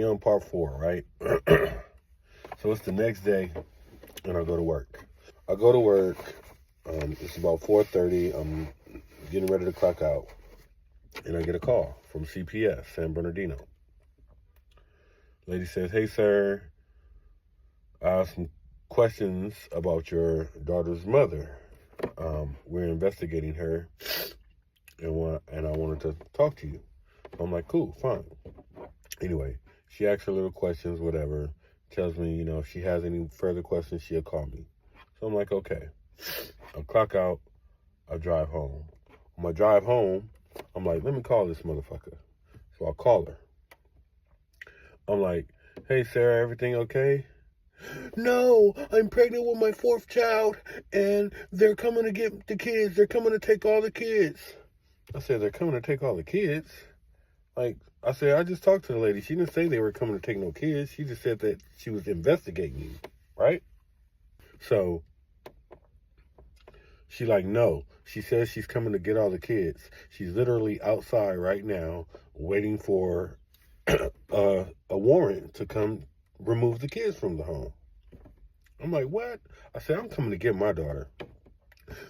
we on part 4, right? So it's the next day, and I go to work. It's about 4:30. I'm getting ready to clock out, and I get a call from CPS, San Bernardino. Lady says, "Hey, sir, I have some questions about your daughter's mother. We're investigating her, and I wanted to talk to you." So I'm like, "Cool, fine." Anyway, she asks her little questions, whatever. Tells me, if she has any further questions, she'll call me. So I'm like, okay. I clock out. I drive home. On my drive home, I'm like, let me call this motherfucker. So I call her. I'm like, "Hey, Sarah, everything okay?" "No, I'm pregnant with my 4th child, and they're coming to get the kids. They're coming to take all the kids." I said, "They're coming to take all the kids?" Like, I said, I just talked to the lady. She didn't say they were coming to take no kids. She just said that she was investigating you, right? So she like, "No." She says she's coming to get all the kids. She's literally outside right now waiting for a warrant to come remove the kids from the home. I'm like, "What?" I said, "I'm coming to get my daughter."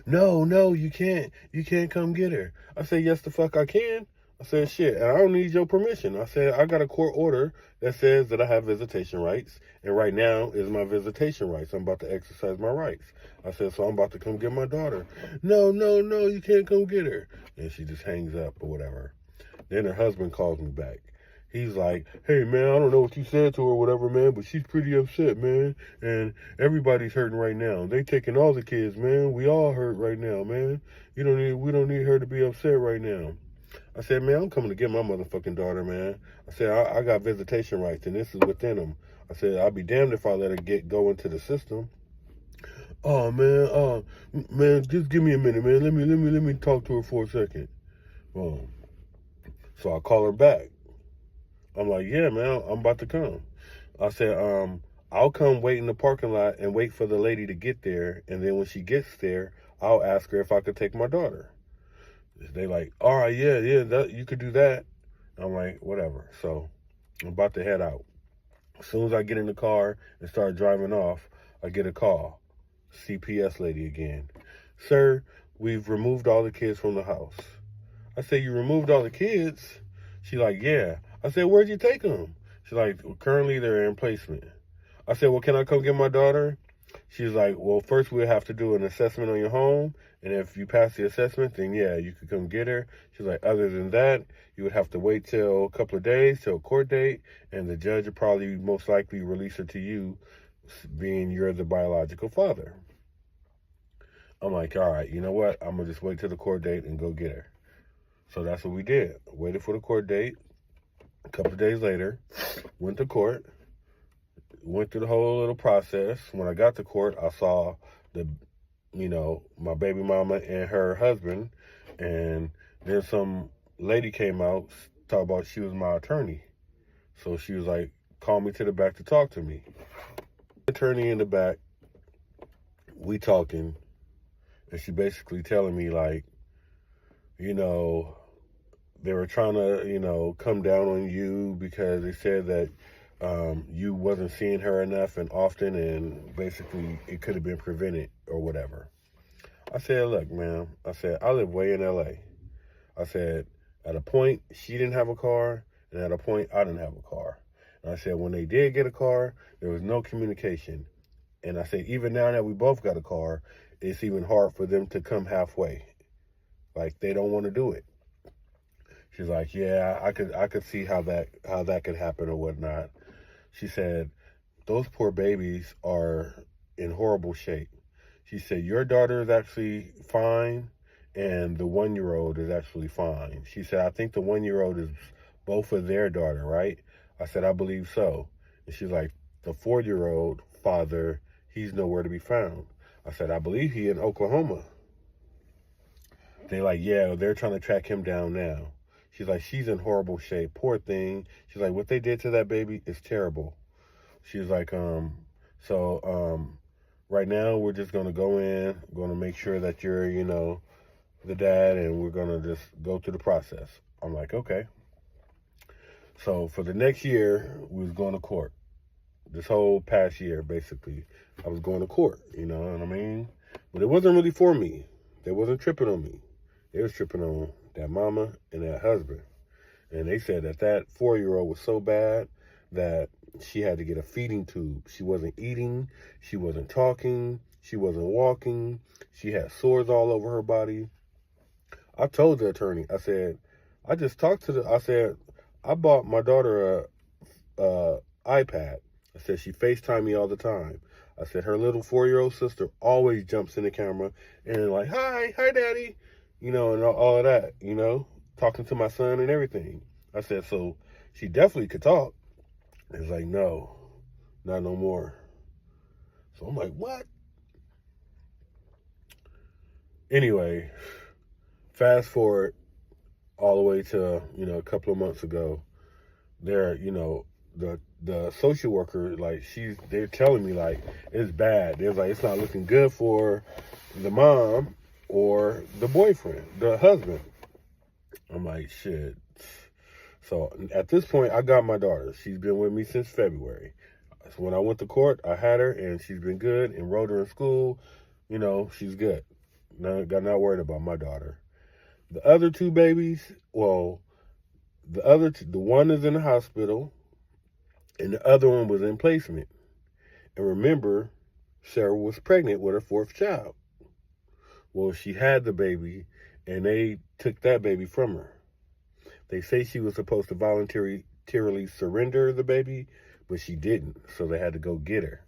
No, you can't. You can't come get her." I said, "Yes, the fuck I can." I said, "Shit, and I don't need your permission." I said, "I got a court order that says that I have visitation rights, and right now is my visitation rights. I'm about to exercise my rights." I said, "So I'm about to come get my daughter." No, you can't come get her." And she just hangs up or whatever. Then her husband calls me back. He's like, "Hey, man, I don't know what you said to her or whatever, man, but she's pretty upset, man. And everybody's hurting right now. They taking all the kids, man. We all hurt right now, man. We don't need her to be upset right now." I said, "Man, I'm coming to get my motherfucking daughter, man." I said, I got visitation rights, and this is within them. I said, I'll be damned if I let her go into the system. "Oh, man, just give me a minute, man. Let me talk to her for a second." So I call her back. I'm like, "Yeah, man, I'm about to come." I said, "I'll come wait in the parking lot and wait for the lady to get there. And then when she gets there, I'll ask her if I could take my daughter." They like, "All right, yeah, you could do that." I'm like, whatever. So I'm about to head out. As soon as I get in the car and start driving off, I get a call. CPS lady again. "Sir, we've removed all the kids from the house." I said, "You removed all the kids?" She like, "Yeah." I said, "Where'd you take them?" She's like, "Well, currently they're in placement." I said, "Well, can I come get my daughter?" She's like, "Well, first we'll have to do an assessment on your home. And if you pass the assessment, then yeah, you could come get her." She's like, "Other than that, you would have to wait till a couple of days, till a court date. And the judge would probably most likely release her to you, being you're the biological father." I'm like, "All right, you know what? I'm going to just wait till the court date and go get her." So that's what we did. Waited for the court date. A couple of days later, went to court. Went through the whole little process. When I got to court, I saw my baby mama and her husband, and then some lady came out, talked about she was my attorney. So she was like, call me to the back to talk to me. Attorney in the back, we talking, and she basically telling me like, they were trying to, come down on you because they said that you wasn't seeing her enough and often, and basically it could have been prevented or whatever. I said, "Look, man," I said, "I live way in LA. I said, at a point, she didn't have a car, and at a point, I didn't have a car. And I said, when they did get a car, there was no communication. And I said, even now that we both got a car, it's even hard for them to come halfway. Like, they don't want to do it." She's like, "Yeah, I could see how that could happen or whatnot." She said, "Those poor babies are in horrible shape." She said, "Your daughter is actually fine, and the 1-year-old is actually fine." She said, "I think the 1-year-old is both of their daughter, right?" I said, "I believe so." And she's like, "The 4-year-old father, he's nowhere to be found." I said, "I believe he in Oklahoma." They like, "Yeah, they're trying to track him down now." She's like, "She's in horrible shape. Poor thing." She's like, "What they did to that baby is terrible." She's like, right now we're just going to go in, going to make sure that you're, the dad, and we're going to just go through the process." I'm like, okay. So for the next year, we was going to court. This whole past year, basically, I was going to court, you know what I mean? But it wasn't really for me. They wasn't tripping on me. They was tripping on that mama and that husband. And they said that that 4-year-old was so bad that she had to get a feeding tube. She wasn't eating. She wasn't talking. She wasn't walking. She had sores all over her body. I told the attorney, I said, I said, I bought my daughter a iPad. I said, she FaceTime me all the time. I said, her little 4-year-old sister always jumps in the camera and like, hi, daddy, you know, and all of that, you know, talking to my son and everything. I said, so she definitely could talk. It's like, no, not no more. So I'm like, what? Anyway, fast forward all the way to, you know, a couple of months ago, there, you know, the social worker, like, they're telling me, like, it's bad. They're like, it's not looking good for the mom or the boyfriend, the husband. I'm like, shit. So at this point, I got my daughter. She's been with me since February. So when I went to court, I had her, and she's been good. Enrolled her in school. You know, she's good. Not worried about my daughter. The other two babies, well, the one is in the hospital, and the other one was in placement. And remember, Sarah was pregnant with her 4th child. Well, she had the baby, and they took that baby from her. They say she was supposed to voluntarily surrender the baby, but she didn't, so they had to go get her.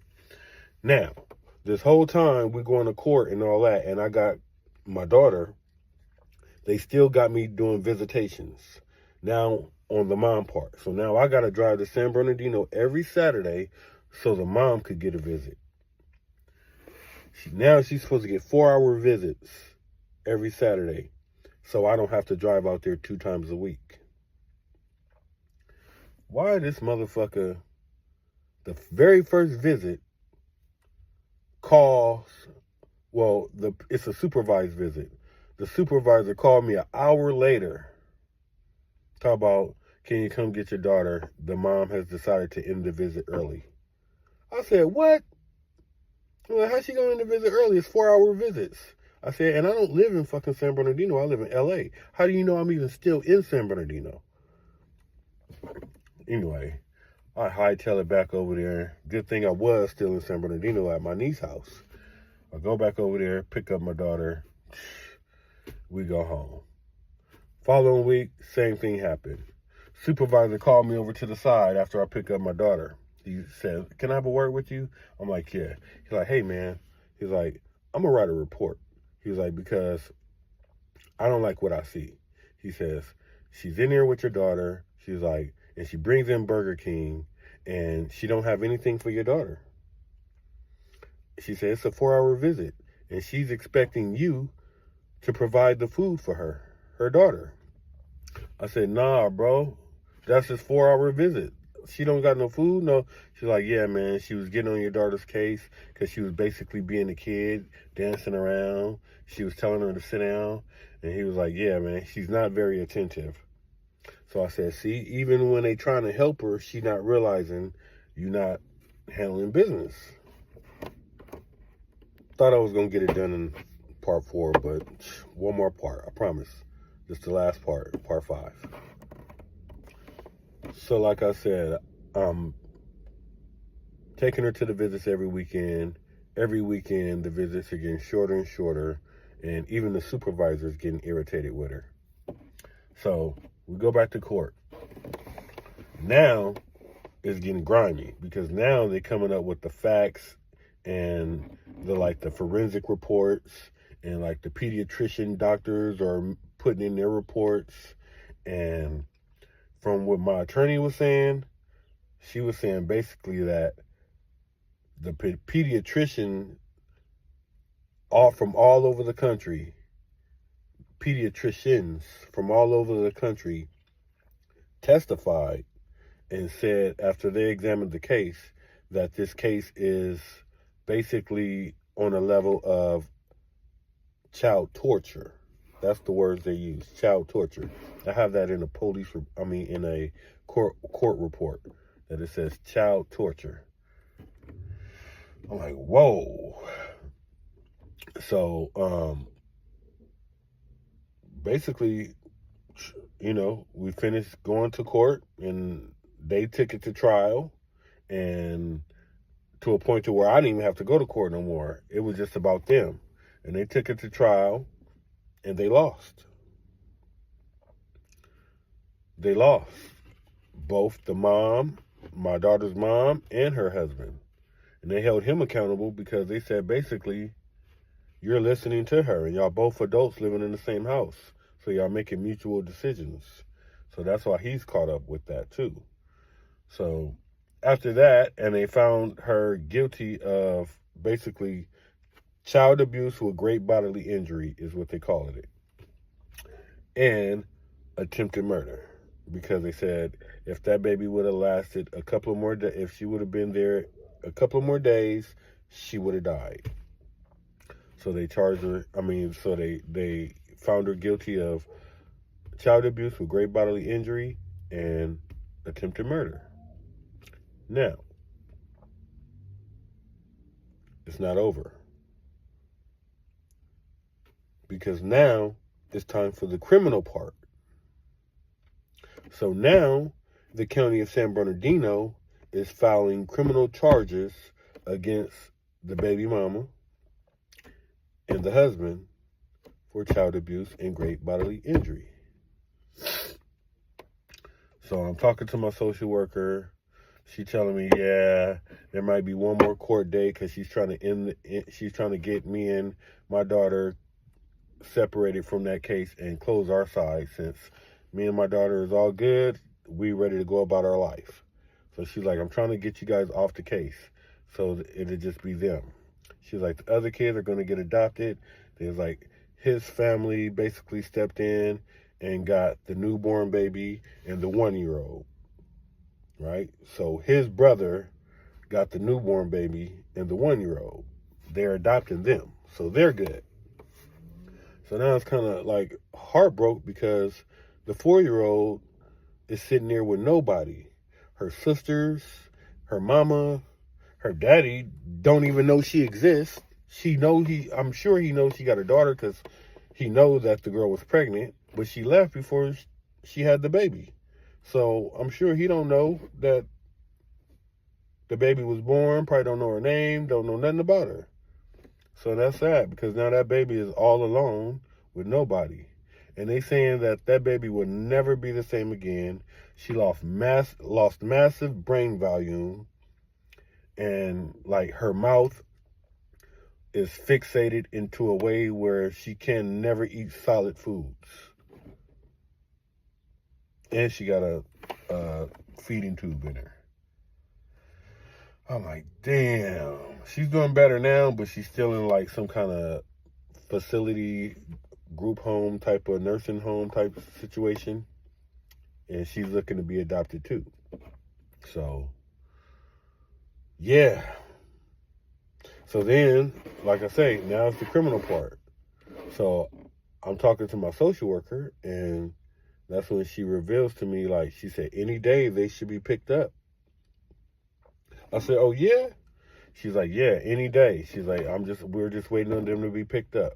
Now, this whole time we're going to court and all that, and I got my daughter, they still got me doing visitations. Now, on the mom part. So now I got to drive to San Bernardino every Saturday so the mom could get a visit. Now she's supposed to get 4-hour visits every Saturday, so I don't have to drive out there 2 times a week. Why this motherfucker, the very first visit, calls, well, it's a supervised visit. The supervisor called me an hour later. Talk about, can you come get your daughter? The mom has decided to end the visit early. I said, what? Well, how's she going to end the visit early? It's 4-hour visits. I said, and I don't live in fucking San Bernardino. I live in LA. How do you know I'm even still in San Bernardino? Anyway, I hightail it back over there. Good thing I was still in San Bernardino at my niece's house. I go back over there, pick up my daughter. We go home. Following week, same thing happened. Supervisor called me over to the side after I pick up my daughter. He said, can I have a word with you? I'm like, yeah. He's like, hey, man. He's like, I'm going to write a report. He's like, because I don't like what I see. He says, she's in here with your daughter. She's like, and she brings in Burger King, and she don't have anything for your daughter. She said, it's a 4-hour visit, and she's expecting you to provide the food for her daughter. I said, nah, bro. That's just 4-hour visit. She don't got no food? No. She's like, yeah, man. She was getting on your daughter's case because she was basically being a kid, dancing around. She was telling her to sit down. And he was like, yeah, man, she's not very attentive. So I said, see, even when they trying to help her, she not realizing you not handling business. Thought I was going to get it done in part 4, but one more part, I promise. Just the last part, part 5. So like I said, I'm taking her to the visits every weekend. Every weekend, the visits are getting shorter and shorter, and even the supervisor is getting irritated with her. So we go back to court. Now it's getting grimy because now they're coming up with the facts and the forensic reports, and like the pediatrician doctors are putting in their reports. And from what my attorney was saying, she was saying basically that the pediatrician from all over the country, pediatricians from all over the country testified and said after they examined the case that this case is basically on a level of child torture. That's the words they use, child torture. I have that in in a court report that it says child torture. I'm like, whoa. So, basically, we finished going to court and they took it to trial, and to a point to where I didn't even have to go to court no more. It was just about them. And they took it to trial and they lost. They lost. Both the mom, my daughter's mom, and her husband. And they held him accountable because they said, basically, you're listening to her and y'all both adults living in the same house. So y'all making mutual decisions. So that's why he's caught up with that too. So after that, and they found her guilty of basically child abuse with great bodily injury is what they call it. And attempted murder. Because they said if that baby would have lasted a couple of more days, if she would have been there a couple of more days, she would have died. So they charged her, they found her guilty of child abuse with great bodily injury and attempted murder. Now, it's not over. Because now it's time for the criminal part. So now the county of San Bernardino is filing criminal charges against the baby mama and the husband for child abuse and great bodily injury. So I'm talking to my social worker. She's telling me, yeah, there might be one more court date because she's trying to get me and my daughter separated from that case and close our side. Since me and my daughter is all good, we ready to go about our life. So she's like, I'm trying to get you guys off the case so it'll just be them. She's like, the other kids are going to get adopted. There's like, his family basically stepped in and got the newborn baby and the 1-year-old, right? So his brother got the newborn baby and the 1-year-old. They're adopting them, so they're good. So now it's kind of like heartbroken because the 4-year-old is sitting there with nobody. Her sisters, her mama, her daddy don't even know she exists. I'm sure he knows she got a daughter because he knows that the girl was pregnant, but she left before she had the baby. So I'm sure he don't know that the baby was born, probably don't know her name, don't know nothing about her. So that's sad because now that baby is all alone with nobody. And they saying that baby will never be the same again. She lost massive brain volume, and like her mouth is fixated into a way where she can never eat solid foods. And she got a feeding tube in her. I'm like, damn. She's doing better now, but she's still in like some kind of facility, group home type of nursing home type situation. And she's looking to be adopted too. So, yeah. So then, like I say, now it's the criminal part. So I'm talking to my social worker, and that's when she reveals to me, like, she said, any day they should be picked up. I said, oh, yeah? She's like, yeah, any day. She's like, we're just waiting on them to be picked up.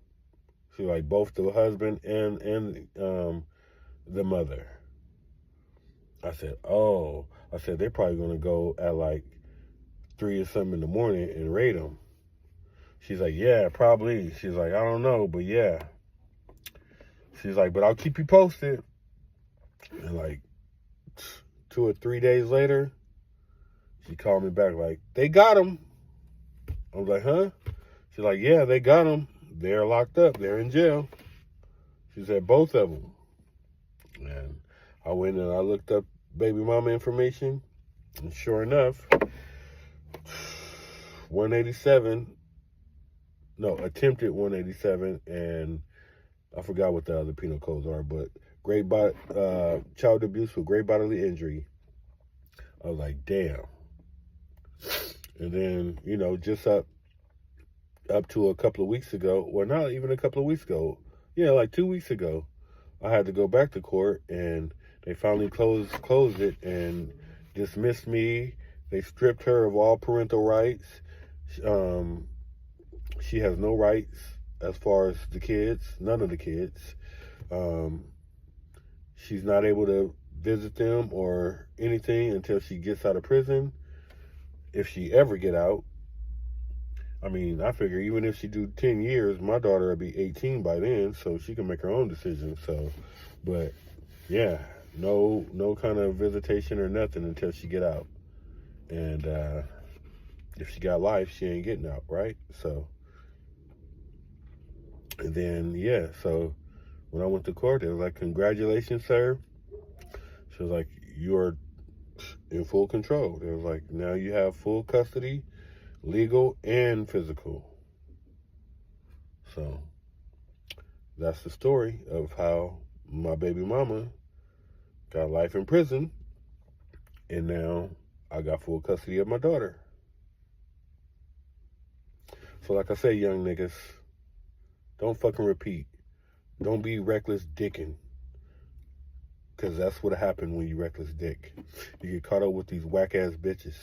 She's like, both the husband and the mother. I said, oh. I said, they're probably going to go at like 3 or something in the morning and raid them. She's like, yeah, probably. She's like, I don't know, but yeah. She's like, but I'll keep you posted. And like 2 or 3 days later, she called me back like, they got him. I was like, huh? She's like, yeah, they got him. They're locked up. They're in jail. She said both of them. And I went and I looked up baby mama information. And sure enough, 187. No, attempted 187. And I forgot what the other penal codes are. But child abuse with great bodily injury. I was like, damn. And then, just up to a couple of weeks ago, well, not even a couple of weeks ago, Yeah, like 2 weeks ago, I had to go back to court, and they finally closed it and dismissed me. They stripped her of all parental rights. Um, she has no rights as far as the kids, none of the kids. Um, she's not able to visit them or anything until she gets out of prison, if she ever get out. I mean, I figure even if she do 10 years, my daughter will be 18 by then, so she can make her own decisions. So, but yeah, no kind of visitation or nothing until she get out. And if she got life, she ain't getting out, right? So, and then yeah, so when I went to court, they was like, "Congratulations, sir." She was like, "You are in full control." They was like, "Now you have full custody, legal and physical." So that's the story of how my baby mama got life in prison, and now I got full custody of my daughter. So like I say, young niggas, don't fucking repeat. Don't be reckless dicking. Because that's what happened when you reckless dick. You get caught up with these whack ass bitches.